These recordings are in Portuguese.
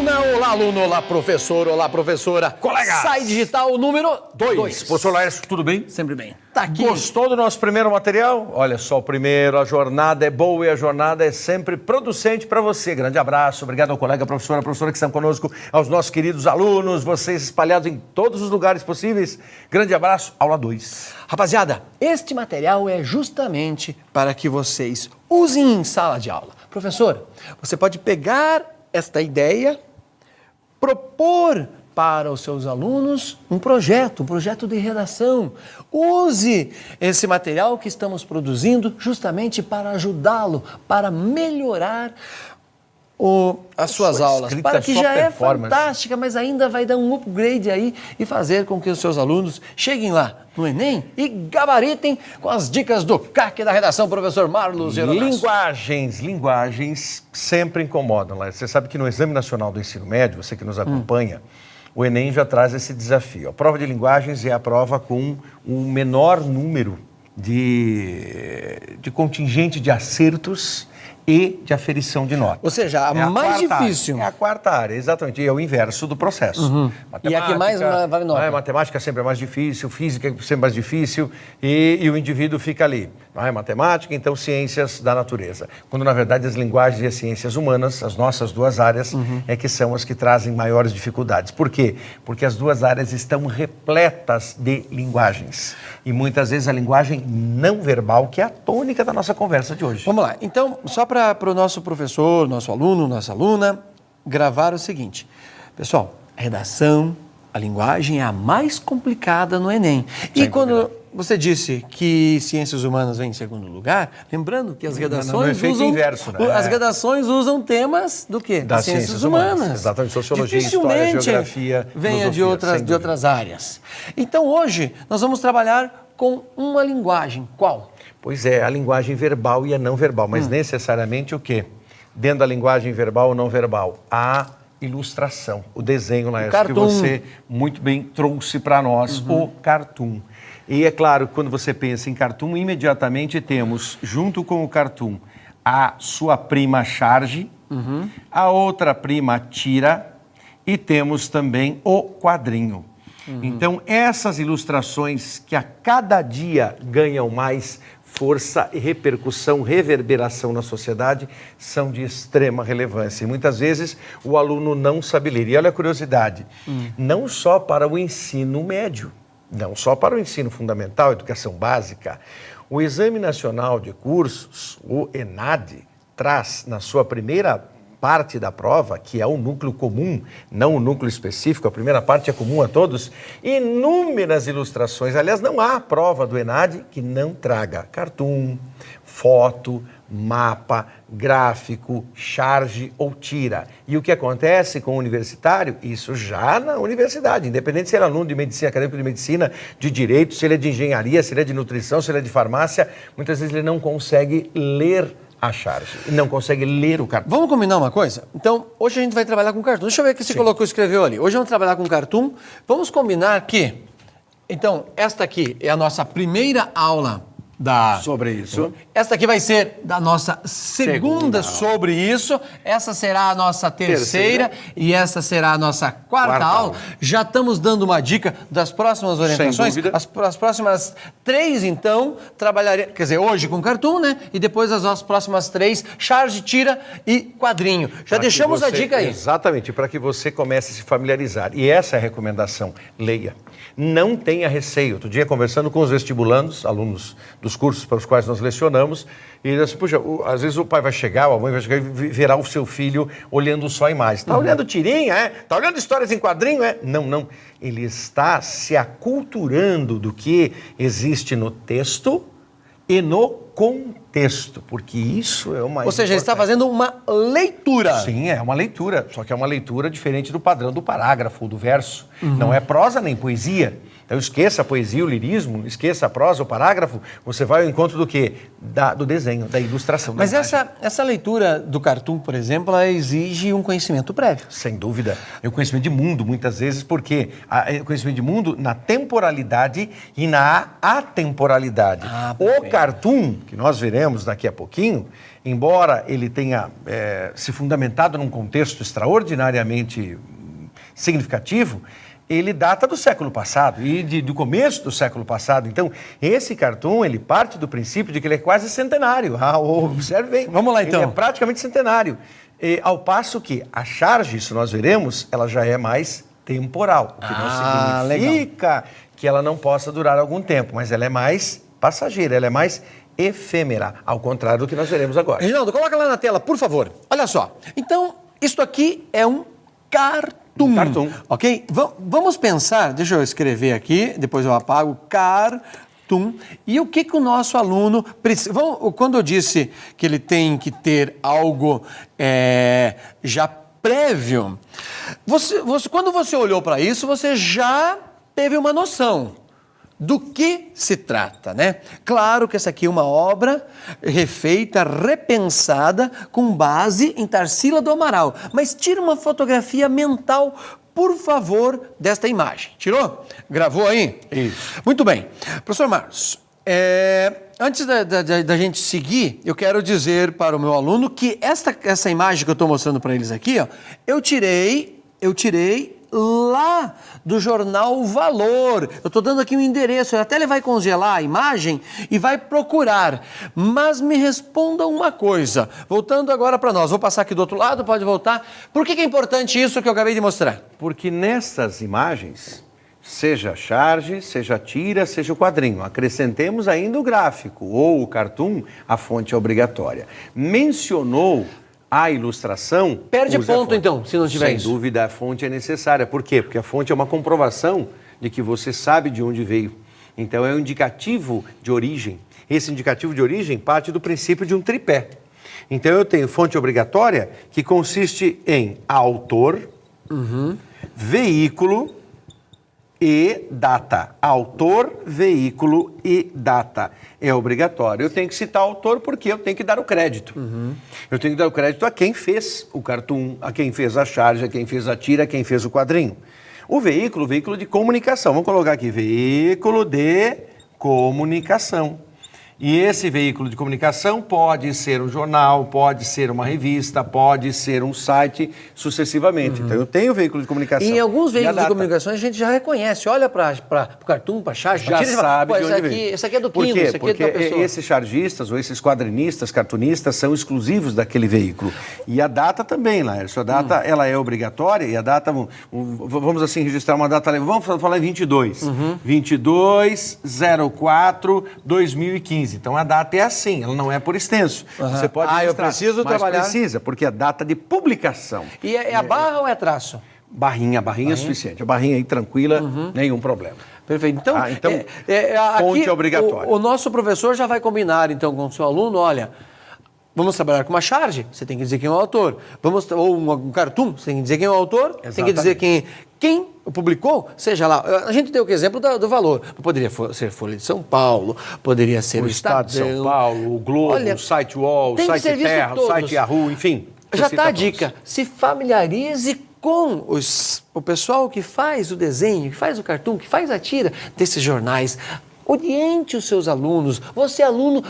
olá aluno, olá professor, olá professora. Colegas! Sai Digital número 2. Professor Laércio, tudo bem? Sempre bem. Tá aqui. Gostou do nosso primeiro material? Olha só, o primeiro, a jornada é boa e a jornada é sempre producente para você. Grande abraço, obrigado ao colega, professora que estão conosco, aos nossos queridos alunos, vocês espalhados em todos os lugares possíveis. Grande abraço, aula 2. Rapaziada, este material é justamente para que vocês usem em sala de aula. Professor, você pode pegar esta ideia, propor para os seus alunos um projeto de redação. Use esse material que estamos produzindo justamente para ajudá-lo, para melhorar as suas aulas, para que já é fantástica, mas ainda vai dar um upgrade aí e fazer com que os seus alunos cheguem lá no Enem e gabaritem com as dicas do CAC da redação, professor Marlos Geronasso. Linguagens sempre incomodam. Você sabe que no Exame Nacional do Ensino Médio, você que nos acompanha, o Enem já traz esse desafio. A prova de linguagens é a prova com o menor número de contingente de acertos e de aferição de nota. Ou seja, a mais difícil. É a quarta área, exatamente. E é o inverso do processo. E a que mais vale nota. Matemática sempre é mais difícil, física é sempre mais difícil e o indivíduo fica ali. Não é matemática, então ciências da natureza. Quando, na verdade, as linguagens e as ciências humanas, as nossas duas áreas, é que são as que trazem maiores dificuldades. Por quê? Porque as duas áreas estão repletas de linguagens. E muitas vezes a linguagem não verbal, que é a tônica da nossa conversa de hoje. Vamos lá. Então, só para o nosso professor, nosso aluno, nossa aluna, gravar o seguinte. Pessoal, a redação, a linguagem é a mais complicada no Enem. E quando você disse que ciências humanas vem em segundo lugar, lembrando que as redações usam... inverso, né? As redações usam temas do quê? Das ciências humanas. Exatamente, sociologia, história, geografia, venha de outras áreas. Então, hoje, nós vamos trabalhar com uma linguagem. Qual? Pois é, a linguagem verbal e a não verbal, mas necessariamente o quê? Dentro da linguagem verbal ou não verbal, a ilustração, o desenho, Laércio, que você muito bem trouxe para nós, o cartoon. E é claro, quando você pensa em cartoon, imediatamente temos, junto com o cartoon, a sua prima charge, a outra prima tira e temos também o quadrinho. Então, essas ilustrações que a cada dia ganham mais força e repercussão, reverberação na sociedade, são de extrema relevância. E muitas vezes o aluno não sabe ler. E olha a curiosidade, não só para o ensino médio, não só para o ensino fundamental, educação básica, o Exame Nacional de Cursos, o ENAD, traz na sua primeira parte da prova, que é o núcleo comum, não o núcleo específico, a primeira parte é comum a todos, inúmeras ilustrações. Aliás, não há prova do ENAD que não traga cartoon, foto, mapa, gráfico, charge ou tira. E o que acontece com o universitário? Isso já na universidade, independente se ele é aluno de medicina, acadêmico de medicina, de direito, se ele é de engenharia, se ele é de nutrição, se ele é de farmácia, muitas vezes ele não consegue ler a charge e não consegue ler o cartoon. Vamos combinar uma coisa? Então, hoje a gente vai trabalhar com cartoon. Deixa eu ver o que você escreveu ali. Hoje vamos trabalhar com cartoon. Vamos combinar que, então, esta aqui é a nossa primeira aula sobre isso. Esta aqui vai ser da nossa segunda sobre isso. Essa será a nossa terceira e essa será a nossa quarta aula. Já estamos dando uma dica das próximas orientações. Sem dúvida. As próximas 3, então, trabalharemos, quer dizer, hoje com cartoon, né? E depois as próximas 3, charge, tira e quadrinho. Já deixamos a dica aí. Exatamente, para que você comece a se familiarizar. E essa é a recomendação, leia. Não tenha receio. Outro dia, conversando com os vestibulandos, alunos dos cursos para os quais nós lecionamos, e ele disse, puxa, às vezes o pai vai chegar, a mãe vai chegar e verá o seu filho olhando só a imagem. Está olhando tirinha, é? Está olhando histórias em quadrinho, é? Não. Ele está se aculturando do que existe no texto e no contexto, porque isso é uma... Ou seja, ele está fazendo uma leitura. Sim, é uma leitura, só que é uma leitura diferente do padrão do parágrafo, do verso. Não é prosa nem poesia. Então esqueça a poesia, o lirismo, esqueça a prosa, o parágrafo, você vai ao encontro do quê? Do desenho, da ilustração. Mas essa leitura do cartoon, por exemplo, ela exige um conhecimento prévio. Sem dúvida. É o conhecimento de mundo, muitas vezes, porque o conhecimento de mundo na temporalidade e na atemporalidade. O cartoon, que nós veremos daqui a pouquinho, embora ele tenha se fundamentado num contexto extraordinariamente significativo, ele data do século passado e do começo do século passado. Então, esse cartoon, ele parte do princípio de que ele é quase centenário. Observe bem. Vamos lá, então. Ele é praticamente centenário. Ao passo que a charge, isso nós veremos, ela já é mais temporal. O que não significa que ela não possa durar algum tempo, mas ela é mais passageira, ela é mais efêmera, ao contrário do que nós veremos agora. Reginaldo, coloca lá na tela, por favor. Olha só. Então, isso aqui é um cartoon. Ok? Vamos pensar, deixa eu escrever aqui, depois eu apago, cartoon. E o que o nosso aluno precisa... Quando eu disse que ele tem que ter algo já prévio, quando você olhou para isso, você já teve uma noção do que se trata, né? Claro que essa aqui é uma obra refeita, repensada, com base em Tarsila do Amaral. Mas tira uma fotografia mental, por favor, desta imagem. Tirou? Gravou aí? Isso. Muito bem. Professor Marcos, antes da gente seguir, eu quero dizer para o meu aluno que essa imagem que eu estou mostrando para eles aqui, ó, eu tirei lá do jornal Valor. Eu estou dando aqui um endereço, até ele vai congelar a imagem e vai procurar. Mas me responda uma coisa, voltando agora para nós, vou passar aqui do outro lado, pode voltar. Por que é importante isso que eu acabei de mostrar? Porque nessas imagens, seja a charge, seja a tira, seja o quadrinho, acrescentemos ainda o gráfico ou o cartoon, a fonte é obrigatória. Mencionou a ilustração... Perde ponto, então, se não tiver isso. Sem dúvida, a fonte é necessária. Por quê? Porque a fonte é uma comprovação de que você sabe de onde veio. Então, é um indicativo de origem. Esse indicativo de origem parte do princípio de um tripé. Então, eu tenho fonte obrigatória que consiste em autor, veículo e data. Autor, veículo e data. É obrigatório. Eu tenho que citar o autor porque eu tenho que dar o crédito. Eu tenho que dar o crédito a quem fez o cartoon, a quem fez a charge, a quem fez a tira, a quem fez o quadrinho. O veículo de comunicação. Vamos colocar aqui, veículo de comunicação. E esse veículo de comunicação pode ser um jornal, pode ser uma revista, pode ser um site, sucessivamente. Então, eu tenho veículo de comunicação. E em alguns veículos de comunicação a gente já reconhece, olha para o cartoon, para a charge, já sabe de onde vem. Esse aqui é do Quino, esse aqui é da pessoa. Porque esses chargistas ou esses quadrinistas, cartunistas são exclusivos daquele veículo. E a data também, Laércio. A data, ela é obrigatória e a data, vamos assim registrar uma data, vamos falar em 22. 22/04/2015. Então, a data é assim, ela não é por extenso. Você pode registrar, eu preciso trabalhar. Precisa, porque é data de publicação. E é a barra ou é traço? Barrinha é suficiente. A barrinha aí tranquila, nenhum problema. Perfeito. Então, fonte aqui, obrigatória. O nosso professor já vai combinar, então, com o seu aluno, olha... Vamos trabalhar com uma charge, você tem que dizer quem é o autor. Ou um cartoon, você tem que dizer quem é o autor. Exatamente. Tem que dizer quem publicou, seja lá. A gente deu o exemplo do Valor. Poderia ser Folha de São Paulo, poderia ser o Estado de São Paulo, o Globo, o site UOL, o site Terra, o site Yahoo, enfim. Já está a dica. Se familiarize com o pessoal que faz o desenho, que faz o cartoon, que faz a tira desses jornais. Oriente os seus alunos. Você, aluno,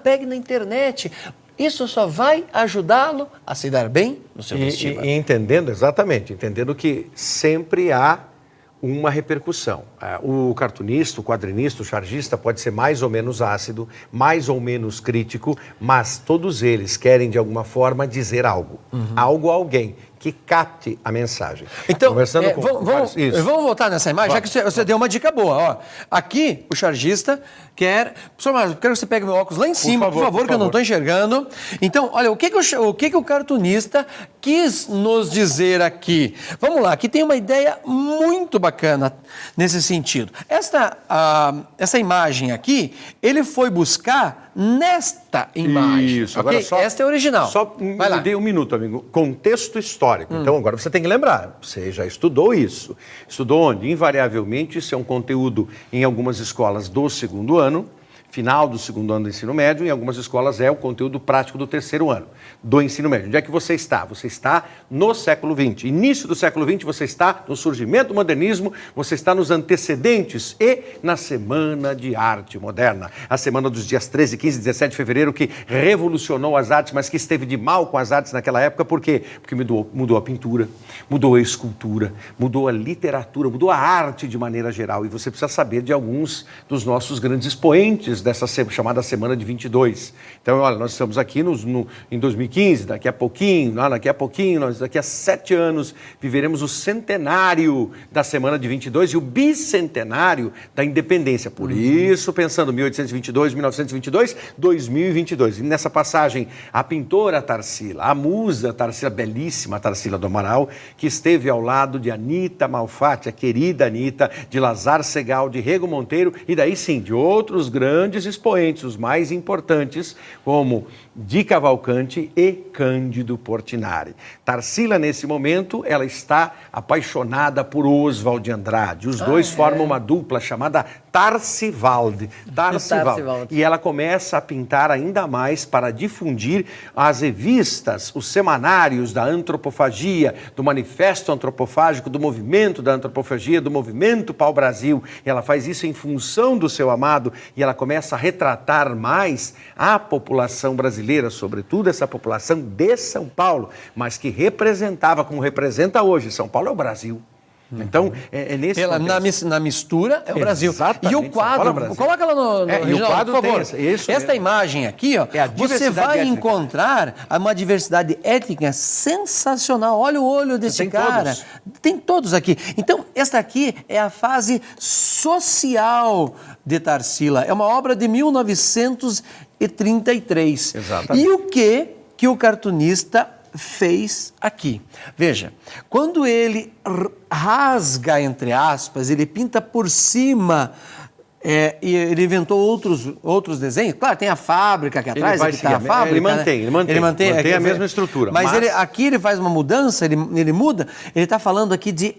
pegue na internet. Isso só vai ajudá-lo a se dar bem no seu vestibular. E entendendo que sempre há uma repercussão. O cartunista, o quadrinista, o chargista pode ser mais ou menos ácido, mais ou menos crítico, mas todos eles querem, de alguma forma, dizer algo. Algo a alguém que capte a mensagem. Então, vamos voltar nessa imagem, já que você deu uma dica boa. Ó. Aqui, o chargista quer... Professor Marcos, quero que você pegue meu óculos lá em cima, por favor, que eu não estou enxergando. Então, olha, o que o cartunista quis nos dizer aqui? Vamos lá, aqui tem uma ideia muito bacana nesse sentido. Essa imagem aqui, ele foi buscar nesta imagem. Isso, okay? Agora esta é a original. Só me dê um minuto, amigo. Contexto histórico. Então, agora você tem que lembrar, você já estudou isso. Estudou onde? Invariavelmente, isso é um conteúdo em algumas escolas do segundo ano. final do segundo ano do ensino médio, em algumas escolas é o conteúdo prático do terceiro ano do ensino médio. Onde é que você está? Você está no século XX. Início do século XX, você está no surgimento do modernismo, você está nos antecedentes e na Semana de Arte Moderna. A semana dos dias 13, 15 e 17 de fevereiro, que revolucionou as artes, mas que esteve de mal com as artes naquela época. Por quê? Porque mudou a pintura, mudou a escultura, mudou a literatura, mudou a arte de maneira geral. E você precisa saber de alguns dos nossos grandes expoentes dessa chamada Semana de 22. Então, olha, nós estamos aqui em 2015, daqui a pouquinho, nós daqui a 7 anos viveremos o centenário da Semana de 22 e o bicentenário da independência. Por isso, pensando 1822, 1922, 2022. E nessa passagem, a pintora Tarsila, a musa Tarsila, belíssima Tarsila do Amaral, que esteve ao lado de Anita Malfatti, a querida Anita, de Lazar Segal, de Rego Monteiro e daí sim, de outros grandes expoentes, os mais importantes, como Di Cavalcanti e Cândido Portinari. Tarsila, nesse momento, ela está apaixonada por Oswald de Andrade. Os dois formam uma dupla chamada Tarsivaldi. E ela começa a pintar ainda mais para difundir as revistas, os semanários da antropofagia, do manifesto antropofágico, do movimento da antropofagia, do movimento pau-brasil. E ela faz isso em função do seu amado e ela começa a retratar mais a população brasileira, sobretudo essa população de São Paulo, mas que representava, como representa hoje, São Paulo é o Brasil. Então, é nesse na mistura é o Brasil. Exatamente. E o quadro, coloca ela no e o quadro, por favor. Esta imagem aqui, ó, você vai encontrar uma diversidade étnica sensacional. Olha o olho desse cara. Tem todos aqui. Então, esta aqui é a fase social de Tarsila. É uma obra de 1933. Exatamente. E o que o cartunista fez aqui? Veja, quando ele rasga, entre aspas, ele pinta por cima, e ele inventou outros desenhos. Claro, tem a fábrica aqui atrás, aqui está a fábrica. Ele mantém a mesma estrutura. Mas aqui ele faz uma mudança, ele muda, ele está falando aqui de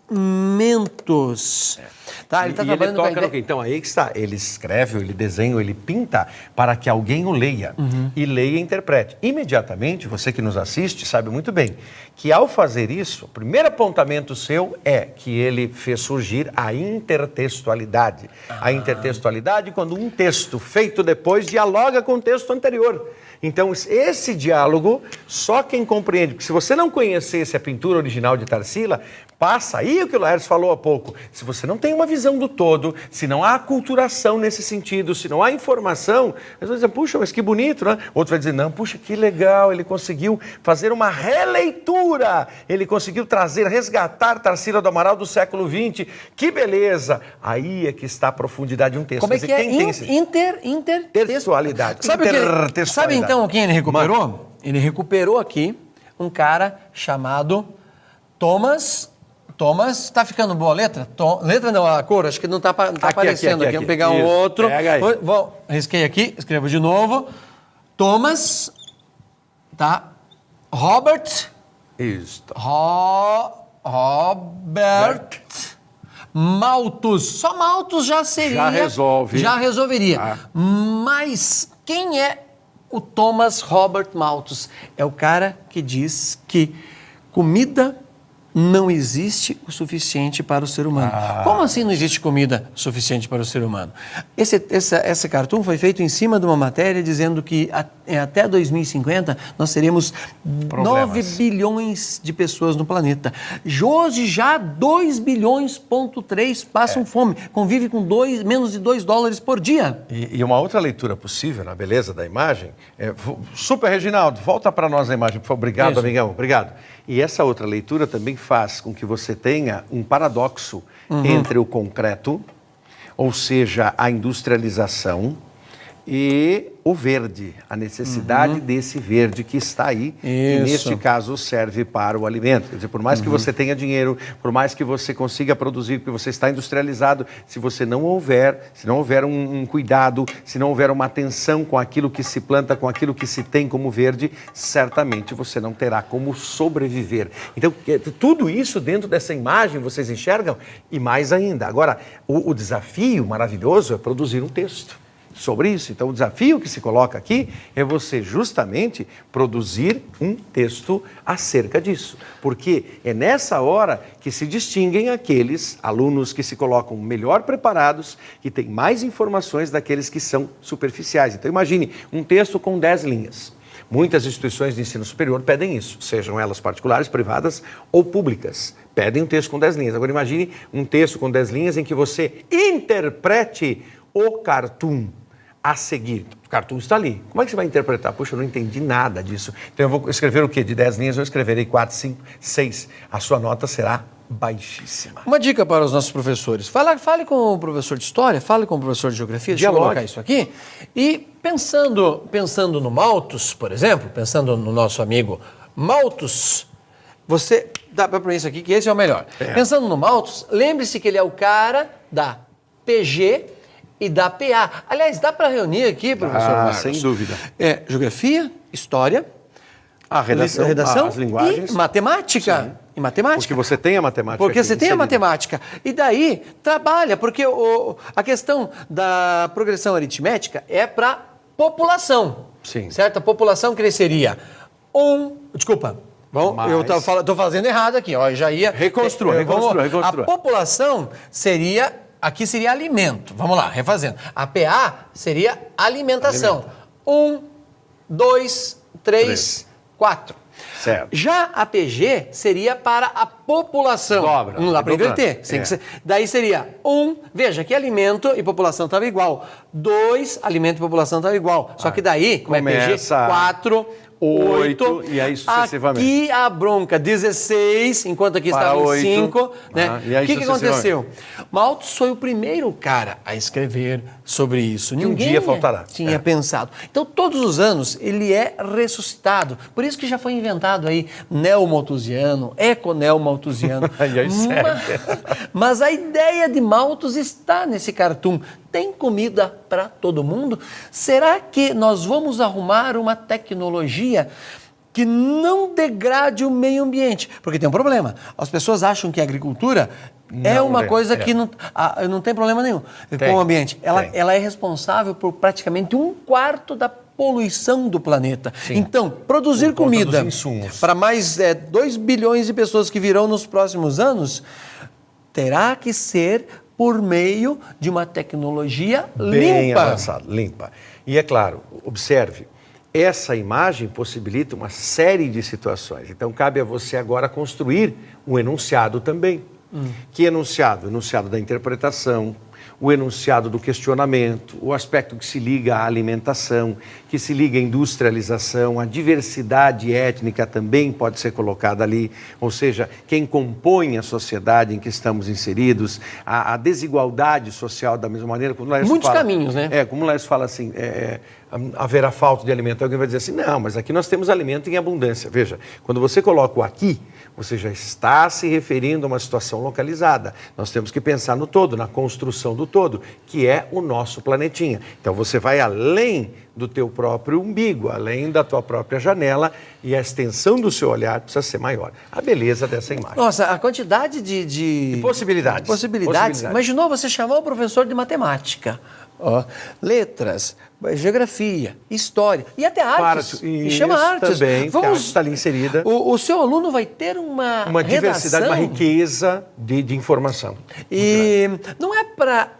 alimentos. Tá, ele ele toca no quê? Então, aí que está. Ele escreve, ele desenha, ele pinta para que alguém o leia. E leia e interprete. Imediatamente, você que nos assiste sabe muito bem que ao fazer isso, o primeiro apontamento seu é que ele fez surgir a intertextualidade. A intertextualidade quando um texto feito depois dialoga com o texto anterior. Então, esse diálogo, só quem compreende, porque se você não conhecesse a pintura original de Tarsila, passa aí o que o Laércio falou há pouco. Se você não tem uma visão do todo, se não há aculturação nesse sentido, se não há informação, você vai dizer, puxa, mas que bonito, né? Outro vai dizer, não, puxa, que legal, ele conseguiu fazer uma releitura, ele conseguiu resgatar Tarsila do Amaral do século XX, que beleza! Aí é que está a profundidade de um texto. Como é que é? Intertextualidade. Sabe então quem ele recuperou? Ele recuperou aqui um cara chamado Thomas, tá ficando boa a letra? Letra não, a cor, acho que não tá aparecendo aqui. Vamos pegar um outro. Risquei aqui, escrevo de novo. Thomas, tá? Robert. Isso. Robert Malthus. Só Malthus já seria. Já resolveria. Mas quem é o Thomas Robert Malthus? É o cara que diz que comida não existe o suficiente para o ser humano. Como assim não existe comida suficiente para o ser humano? Esse cartoon foi feito em cima de uma matéria dizendo que até 2050 nós teremos 9 bilhões de pessoas no planeta. Hoje já 2,3 bilhões passam fome, convivem com menos de $2 por dia. E uma outra leitura possível, na beleza da imagem, Super Reginaldo, volta para nós a imagem, por favor. Obrigado, amigão, obrigado. E essa outra leitura também faz com que você tenha um paradoxo entre o concreto, ou seja, a industrialização, e o verde, a necessidade desse verde que está aí, que neste caso serve para o alimento. Quer dizer, por mais que você tenha dinheiro, por mais que você consiga produzir, porque você está industrializado, se não houver um cuidado, se não houver uma atenção com aquilo que se planta, com aquilo que se tem como verde, certamente você não terá como sobreviver. Então, tudo isso dentro dessa imagem vocês enxergam, e mais ainda. Agora, o desafio maravilhoso é produzir um texto sobre isso. Então, o desafio que se coloca aqui é você justamente produzir um texto acerca disso. Porque é nessa hora que se distinguem aqueles alunos que se colocam melhor preparados, que têm mais informações daqueles que são superficiais. Então, imagine um texto com 10 linhas. Muitas instituições de ensino superior pedem isso, sejam elas particulares, privadas ou públicas. Pedem um texto com 10 linhas. Agora, imagine um texto com 10 linhas em que você interprete o cartoon a seguir. O cartoon está ali. Como é que você vai interpretar? Puxa, eu não entendi nada disso. Então eu vou escrever o quê? De 10 linhas eu escreverei 4, 5, 6. A sua nota será baixíssima. Uma dica para os nossos professores. Fale com o professor de História, fale com o professor de Geografia, deixa eu colocar isso aqui. E pensando no Malthus, por exemplo, pensando no nosso amigo Malthus, você dá para isso aqui que esse é o melhor. Pensando no Malthus, lembre-se que ele é o cara da PG e da PA. Aliás, dá para reunir aqui, professor Marcos? Sem dúvida. Geografia, História, a redação, as linguagens. E matemática. Sim. E matemática. Porque você tem a matemática. Porque você tem a matemática. E daí, trabalha, porque a questão da progressão aritmética é para população. Sim. Certo? A população cresceria. Desculpa. Bom, eu estou fazendo errado aqui. Ó, eu já ia... Reconstrua. A população seria... Aqui seria alimento. Vamos lá, refazendo. A PA seria alimentação. 1, 2, 3, 4. Certo. Já a PG seria para a população. Dobra. Não dá para inverter. Daí seria 1, veja que alimento e população estava igual. 2, alimento e população estava igual. Só que daí, como começa... é PG, 4... 8, e aí sucessivamente. Aqui a bronca 16, enquanto aqui estava em 5. Né? E aí o que aconteceu? Malthus foi o primeiro cara a escrever sobre isso. Ninguém um dia faltará. Tinha pensado. Então, todos os anos, ele é ressuscitado. Por isso que já foi inventado aí neomalthusiano, econeomalthusiano. Mas a ideia de Malthus está nesse cartoon. Tem comida para todo mundo? Será que nós vamos arrumar uma tecnologia que não degrade o meio ambiente? Porque tem um problema. As pessoas acham que a agricultura é uma coisa que não tem problema nenhum com o ambiente. Ela é responsável por praticamente 1/4 da poluição do planeta. Sim. Então, produzir comida para mais 2 bilhões de pessoas que virão nos próximos anos terá que ser por meio de uma tecnologia bem limpa. Avançada, limpa. E é claro, observe, essa imagem possibilita uma série de situações. Então, cabe a você agora construir um enunciado também. Que enunciado? Enunciado da interpretação, o enunciado do questionamento, o aspecto que se liga à alimentação, que se liga à industrialização, a diversidade étnica também pode ser colocada ali, ou seja, quem compõe a sociedade em que estamos inseridos, a desigualdade social da mesma maneira. Como muitos caminhos, né? Como o Laércio fala assim, haverá falta de alimento. Alguém vai dizer assim, não, mas aqui nós temos alimento em abundância. Veja, quando você coloca o aqui, você já está se referindo a uma situação localizada. Nós temos que pensar no todo, na construção do todo, que é o nosso planetinha. Então você vai além do teu próprio umbigo, além da tua própria janela, e a extensão do seu olhar precisa ser maior. A beleza dessa imagem. Nossa, a quantidade de possibilidades. Possibilidades. Imaginou você chamar o professor de matemática, letras, geografia, história e até artes. E chama artes. Também, a arte está ali inserida. O seu aluno vai ter uma diversidade, uma riqueza de informação. E não é para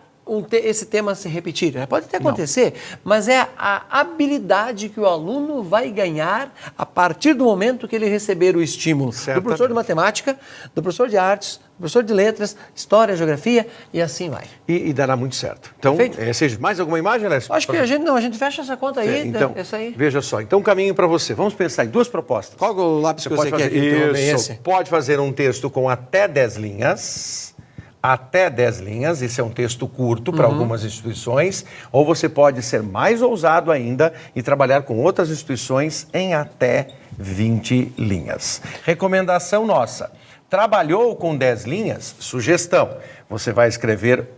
esse tema se repetir, pode até acontecer, mas é a habilidade que o aluno vai ganhar a partir do momento que ele receber o estímulo do professor de matemática, do professor de artes, do professor de letras, história, geografia e assim vai. E dará muito certo. Então, seja mais alguma imagem, Lécio? Acho que a gente fecha essa conta aí. Então, essa aí. Veja só, então um caminho para você. Vamos pensar em 2 propostas. Qual o lápis que você quer? Isso, pode fazer um texto com até 10 linhas, até 10 linhas, isso é um texto curto para algumas instituições, ou você pode ser mais ousado ainda e trabalhar com outras instituições em até 20 linhas. Recomendação nossa, trabalhou com 10 linhas? Sugestão, você vai escrever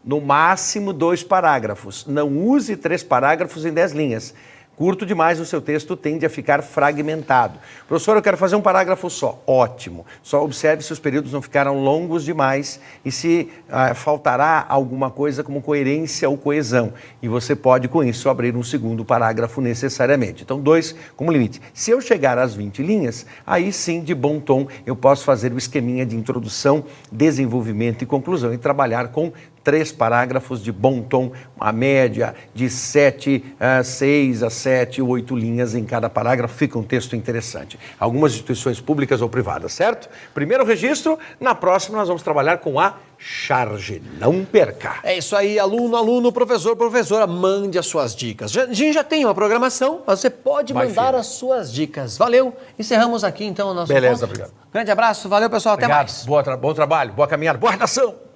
no máximo 2 parágrafos. Não use 3 parágrafos em 10 linhas. Curto demais, o seu texto tende a ficar fragmentado. Professor, eu quero fazer um parágrafo só. Ótimo. Só observe se os períodos não ficaram longos demais e se faltará alguma coisa como coerência ou coesão. E você pode, com isso, abrir um segundo parágrafo necessariamente. Então, 2 como limite. Se eu chegar às 20 linhas, aí sim, de bom tom, eu posso fazer o esqueminha de introdução, desenvolvimento e conclusão e trabalhar com 3 parágrafos de bom tom, a média de 6 a 7, 8 linhas em cada parágrafo, fica um texto interessante. Algumas instituições públicas ou privadas, certo? Primeiro registro, na próxima nós vamos trabalhar com a charge, não perca. É isso aí, aluno, professor, professora, mande as suas dicas. A gente já tem uma programação, mas você pode mandar as suas dicas. Valeu, encerramos aqui então o nosso Beleza, encontro. obrigado. Grande abraço, valeu pessoal, até mais. Bom trabalho, boa caminhada, boa redação.